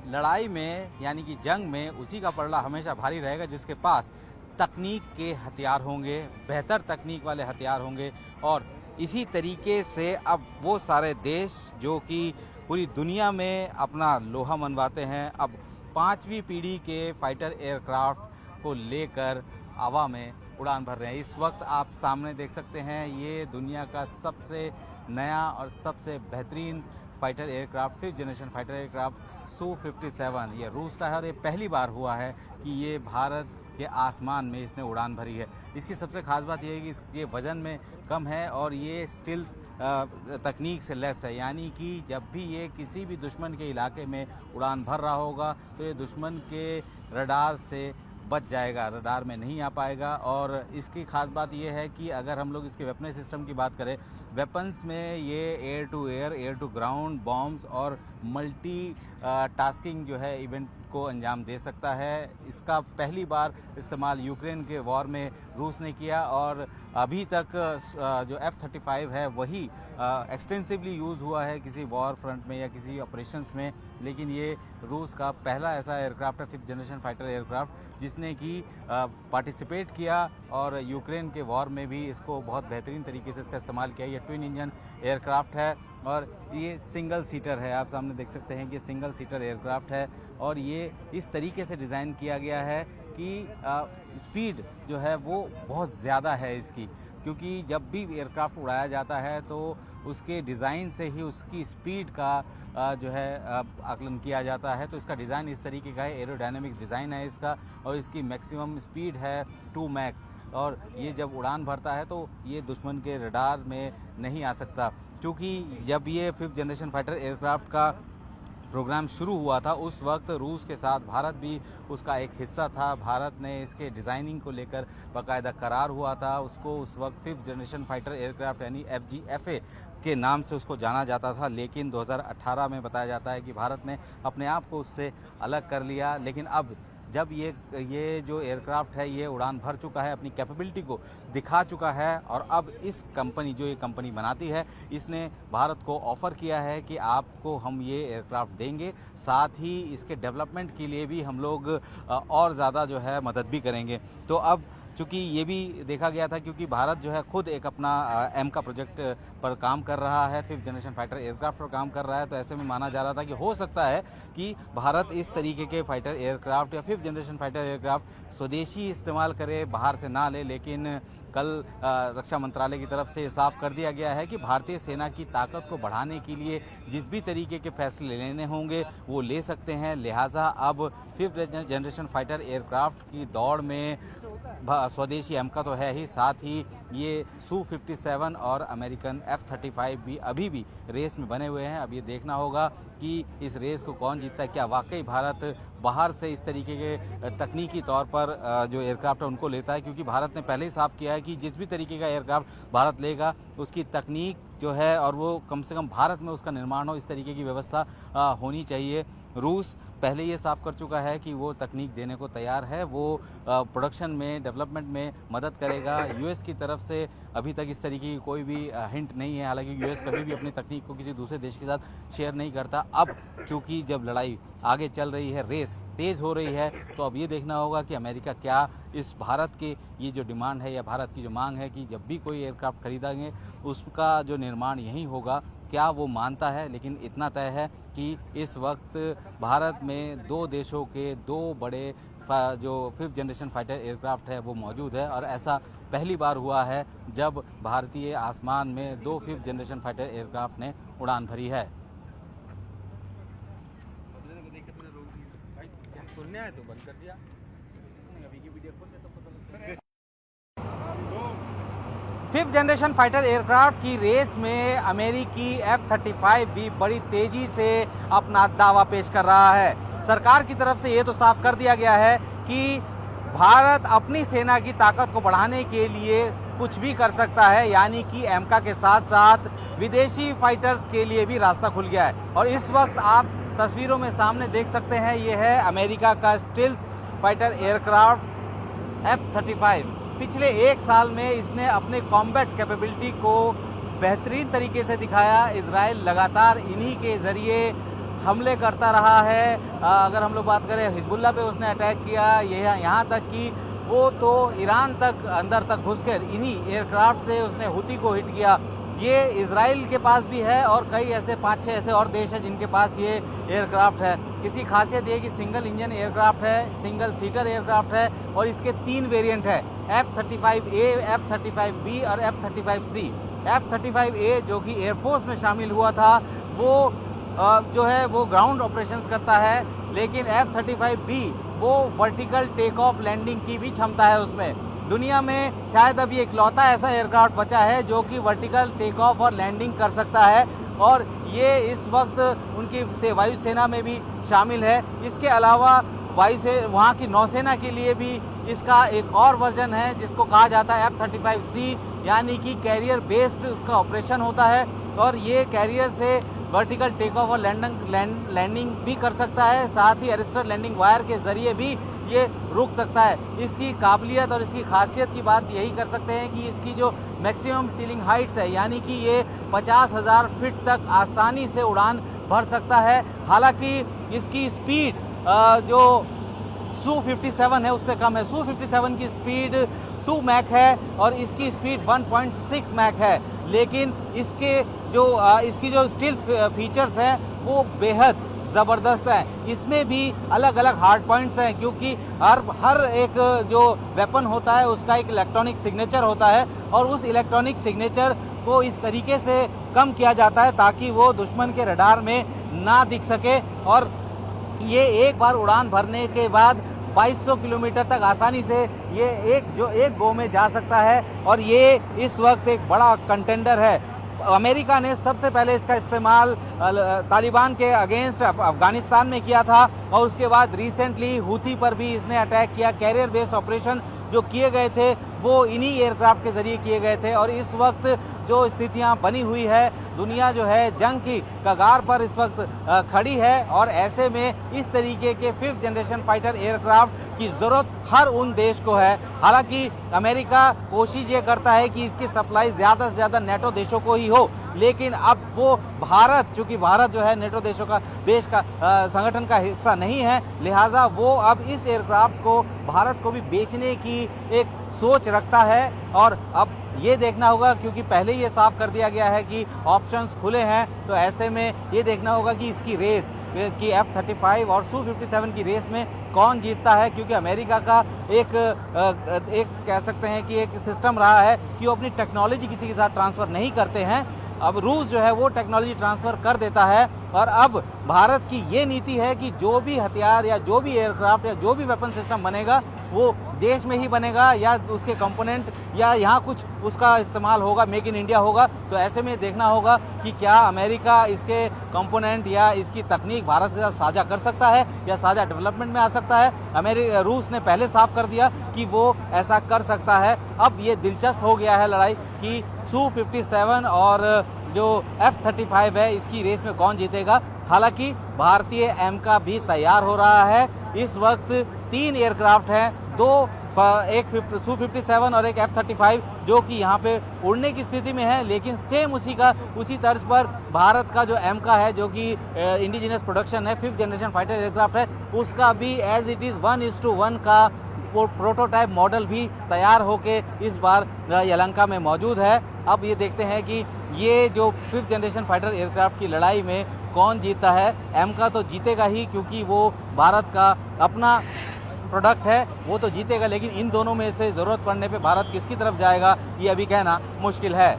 लड़ाई में यानी कि जंग में उसी का पलड़ा हमेशा भारी रहेगा जिसके पास तकनीक के हथियार होंगे, बेहतर तकनीक वाले हथियार होंगे। और इसी तरीके से अब वो सारे देश जो कि पूरी दुनिया में अपना लोहा मनवाते हैं, अब 5वीं पीढ़ी के फाइटर एयरक्राफ्ट को लेकर हवा में उड़ान भर रहे हैं। इस वक्त आप सामने देख सकते हैं, ये दुनिया का सबसे नया और सबसे बेहतरीन fighter aircraft, 5th generation fighter aircraft Su-57 ये रूस का है और ये पहली बार हुआ है कि ये भारत के आसमान में इसने उड़ान भरी है। इसकी सबसे खास बात यह है कि इसके वज़न में कम है और ये स्टिल्थ तकनीक से लेस है, यानी कि जब भी ये किसी भी दुश्मन के इलाके में उड़ान भर रहा होगा तो ये दुश्मन के रडार से बच जाएगा, रडार में नहीं आ पाएगा। और इसकी खास बात यह है कि अगर हम लोग इसके वेपन सिस्टम की बात करें, वेपन्स में ये air to air, air to ground, bombs और मल्टी टास्किंग जो है इवेंट को अंजाम दे सकता है। इसका पहली बार इस्तेमाल यूक्रेन के वॉर में रूस ने किया और अभी तक जो F-35 है वही एक्सटेंसिवली यूज़ हुआ है किसी वॉर फ्रंट में या किसी ऑपरेशंस में, लेकिन ये रूस का पहला ऐसा एयरक्राफ्ट है, 5th जनरेशन फाइटर एयरक्राफ्ट, जिसने कि पार्टिसिपेट किया और यूक्रेन के वॉर में भी इसको बहुत बेहतरीन तरीके से इसका इस्तेमाल किया। ये ट्विन इंजन एयरक्राफ्ट है और ये सिंगल सीटर है। आप सामने देख सकते हैं कि सिंगल सीटर एयरक्राफ्ट है और ये इस तरीके से डिज़ाइन किया गया है कि स्पीड जो है वो बहुत ज़्यादा है इसकी, क्योंकि जब भी एयरक्राफ्ट उड़ाया जाता है तो उसके डिज़ाइन से ही उसकी स्पीड का जो है आकलन किया जाता है। तो इसका डिज़ाइन इस तरीके का है, एरोडायनेमिक्स डिज़ाइन है इसका और इसकी मैक्सिमम स्पीड है 2 मैक। और ये जब उड़ान भरता है तो ये दुश्मन के रडार में नहीं आ सकता, क्योंकि जब ये 5th जनरेशन फाइटर एयरक्राफ्ट का प्रोग्राम शुरू हुआ था उस वक्त रूस के साथ भारत भी उसका एक हिस्सा था। भारत ने इसके डिज़ाइनिंग को लेकर बाकायदा करार हुआ था। उसको उस वक्त 5th जनरेशन फाइटर एयरक्राफ्ट यानी FGFA के नाम से उसको जाना जाता था, लेकिन 2018 में बताया जाता है कि भारत ने अपने आप को उससे अलग कर लिया। लेकिन अब जब ये जो एयरक्राफ्ट है ये उड़ान भर चुका है, अपनी कैपेबिलिटी को दिखा चुका है और अब इस कंपनी जो ये कंपनी बनाती है इसने भारत को ऑफ़र किया है कि आपको हम ये एयरक्राफ्ट देंगे, साथ ही इसके डेवलपमेंट के लिए भी हम लोग और ज़्यादा जो है मदद भी करेंगे। तो अब चूँकि ये भी देखा गया था, क्योंकि भारत जो है खुद एक अपना एमका प्रोजेक्ट पर काम कर रहा है, 5th जनरेशन फाइटर एयरक्राफ्ट पर काम कर रहा है, तो ऐसे में माना जा रहा था कि हो सकता है कि भारत इस तरीके के फाइटर एयरक्राफ्ट या 5th जनरेशन फाइटर एयरक्राफ्ट स्वदेशी इस्तेमाल करे, बाहर से ना ले। लेकिन कल रक्षा मंत्रालय की तरफ से साफ कर दिया गया है कि भारतीय सेना की ताकत को बढ़ाने के लिए जिस भी तरीके के फैसले लेने होंगे वो ले सकते हैं। लिहाजा अब 5th जनरेशन फाइटर एयरक्राफ्ट की दौड़ में स्वदेशी एमका तो है ही, साथ ही ये Su-57 और अमेरिकन F-35 भी अभी भी रेस में बने हुए हैं। अब ये देखना होगा कि इस रेस को कौन जीतता है। क्या वाकई भारत बाहर से इस तरीके के तकनीकी तौर पर जो एयरक्राफ्ट है उनको लेता है, क्योंकि भारत ने पहले ही साफ किया है कि जिस भी तरीके का एयरक्राफ्ट भारत लेगा उसकी तकनीक जो है और वो कम से कम भारत में उसका निर्माण हो, इस तरीके की व्यवस्था होनी चाहिए। रूस पहले ये साफ कर चुका है कि वो तकनीक देने को तैयार है, वो प्रोडक्शन में, डेवलपमेंट में मदद करेगा। यूएस की तरफ से अभी तक इस तरीके की कोई भी हिंट नहीं है, हालांकि यूएस कभी भी अपनी तकनीक को किसी दूसरे देश के साथ शेयर नहीं करता। अब चूँकि जब लड़ाई आगे चल रही है, रेस तेज़ हो रही है, तो अब ये देखना होगा कि अमेरिका क्या इस भारत के ये जो डिमांड है या भारत की जो मांग है कि जब भी कोई एयरक्राफ्ट खरीदेंगे उसका जो निर्माण यहीं होगा, क्या वो मानता है। लेकिन इतना तय है कि इस वक्त भारत में 2 देशों के 2 बड़े जो 5th जनरेशन फाइटर एयरक्राफ्ट है वो मौजूद है और ऐसा पहली बार हुआ है जब भारतीय आसमान में 2 5th जनरेशन फाइटर एयरक्राफ्ट ने उड़ान भरी है। सुनने आए तो बंद कर दिया, अभी की वीडियो खोल दे तो पता लगता है। 5th जनरेशन फाइटर एयरक्राफ्ट की रेस में अमेरिकी F-35 भी बड़ी तेजी से अपना दावा पेश कर रहा है। सरकार की तरफ से ये तो साफ कर दिया गया है कि भारत अपनी सेना की ताकत को बढ़ाने के लिए कुछ भी कर सकता है, यानी कि एमका के साथ साथ विदेशी फाइटर्स के लिए भी रास्ता खुल गया है। और इस वक्त आप तस्वीरों में सामने देख सकते हैं, ये है अमेरिका का स्टिल्थ फाइटर एयरक्राफ्ट F-35। पिछले 1 साल में इसने अपने कॉम्बैट कैपेबिलिटी को बेहतरीन तरीके से दिखाया। इजराइल लगातार इन्हीं के जरिए हमले करता रहा है। अगर हम लोग बात करें हिजबुल्लाह पे उसने अटैक किया, यहाँ तक कि वो तो ईरान तक अंदर तक घुसकर इन्हीं एयरक्राफ्ट से उसने हुती को हिट किया। ये इजराइल के पास भी है और कई ऐसे 5-6 ऐसे और देश हैं जिनके पास ये एयरक्राफ्ट है। इसकी खासियत ये कि सिंगल इंजन एयरक्राफ्ट है, सिंगल सीटर एयरक्राफ्ट है और इसके 3 वेरिएंट है, F-35A, F-35B और F-35C। F-35A जो कि एयरफोर्स में शामिल हुआ था, वो जो है वो ग्राउंड ऑपरेशंस करता है, लेकिन F-35B वो वर्टिकल टेक ऑफ लैंडिंग की भी क्षमता है उसमें। दुनिया में शायद अभी इकलौता ऐसा एयरक्राफ्ट बचा है जो कि वर्टिकल टेक ऑफ और लैंडिंग कर सकता है और ये इस वक्त उनकी वायुसेना में भी शामिल है। इसके अलावा वहाँ की नौसेना के लिए भी इसका एक और वर्जन है जिसको कहा जाता है F-35C, यानी कि कैरियर बेस्ड उसका ऑपरेशन होता है और ये कैरियर से वर्टिकल टेक ऑफ और लैंडिंग भी कर सकता है, साथ ही अरिस्टर लैंडिंग वायर के जरिए भी ये रुक सकता है। इसकी काबिलियत और इसकी खासियत की बात यही कर सकते हैं कि इसकी जो मैक्सिमम सीलिंग हाइट्स है, यानी कि ये 50,000 फीट तक आसानी से उड़ान भर सकता है। हालांकि इसकी स्पीड जो Su-57 है उससे कम है। Su-57 की स्पीड 2 मैक है और इसकी स्पीड 1.6 मैक है, लेकिन इसकी जो स्टील्थ फीचर्स हैं वो बेहद ज़बरदस्त है। इसमें भी अलग अलग हार्ड पॉइंट्स हैं क्योंकि हर एक जो वेपन होता है उसका एक इलेक्ट्रॉनिक सिग्नेचर होता है और उस इलेक्ट्रॉनिक सिग्नेचर को इस तरीके से कम किया जाता है ताकि वो दुश्मन के रडार में ना दिख सके और ये एक बार उड़ान भरने के बाद 2200 किलोमीटर तक आसानी से ये एक गो में जा सकता है और ये इस वक्त एक बड़ा कंटेंडर है। अमेरिका ने सबसे पहले इसका इस्तेमाल तालिबान के अगेंस्ट अफगानिस्तान में किया था और उसके बाद रिसेंटली हुती पर भी इसने अटैक किया। कैरियर बेस्ड ऑपरेशन जो किए गए थे वो इन्हीं एयरक्राफ्ट के जरिए किए गए थे और इस वक्त जो स्थितियां बनी हुई है, दुनिया जो है जंग की कगार पर इस वक्त खड़ी है और ऐसे में इस तरीके के 5th जनरेशन फाइटर एयरक्राफ्ट की ज़रूरत हर उन देश को है। हालांकि अमेरिका कोशिश ये करता है कि इसकी सप्लाई ज़्यादा से ज़्यादा नेटो देशों को ही हो, लेकिन अब वो भारत, चूंकि भारत जो है नेटो देश का संगठन का हिस्सा नहीं है, लिहाजा वो अब इस एयरक्राफ्ट को भारत को भी बेचने की एक सोच रखता है और अब ये देखना होगा, क्योंकि पहले ही ये साफ कर दिया गया है कि ऑप्शंस खुले हैं, तो ऐसे में ये देखना होगा कि इसकी रेस कि F-35 और Su-57 की रेस में कौन जीतता है, क्योंकि अमेरिका का एक कह सकते हैं कि एक सिस्टम रहा है कि वो अपनी टेक्नोलॉजी किसी के साथ ट्रांसफ़र नहीं करते हैं। अब रूस जो है वो टेक्नोलॉजी ट्रांसफ़र कर देता है और अब भारत की ये नीति है कि जो भी हथियार या जो भी एयरक्राफ्ट या जो भी वेपन सिस्टम बनेगा वो देश में ही बनेगा या उसके कंपोनेंट या यहाँ कुछ उसका इस्तेमाल होगा, मेक इन इंडिया होगा। तो ऐसे में देखना होगा कि क्या अमेरिका इसके कंपोनेंट या इसकी तकनीक भारत के साथ साझा कर सकता है या साझा डेवलपमेंट में आ सकता है। रूस ने पहले साफ कर दिया कि वो ऐसा कर सकता है। अब ये दिलचस्प हो गया है लड़ाई कि Su-57 और जो F-35 है इसकी रेस में कौन जीतेगा। हालांकि भारतीय एमका भी तैयार हो रहा है। इस वक्त 3 एयरक्राफ्ट हैं, एक Su-57 और एक F-35 जो कि यहाँ पे उड़ने की स्थिति में है, लेकिन सेम उसी तर्ज पर भारत का जो एमका है जो कि इंडिजिनस प्रोडक्शन है, 5th जनरेशन फाइटर एयरक्राफ्ट है, उसका भी एज इट इज़ 1:1 का प्रोटोटाइप मॉडल भी तैयार होके इस बार यलहंका में मौजूद है। अब ये देखते हैं कि ये जो 5th जनरेशन फाइटर एयरक्राफ्ट की लड़ाई में कौन जीतता है। एमका तो जीतेगा ही, क्योंकि वो भारत का अपना प्रोडक्ट है, वो तो जीतेगा, लेकिन इन दोनों में से ज़रूरत पड़ने पे भारत किसकी तरफ जाएगा ये अभी कहना मुश्किल है।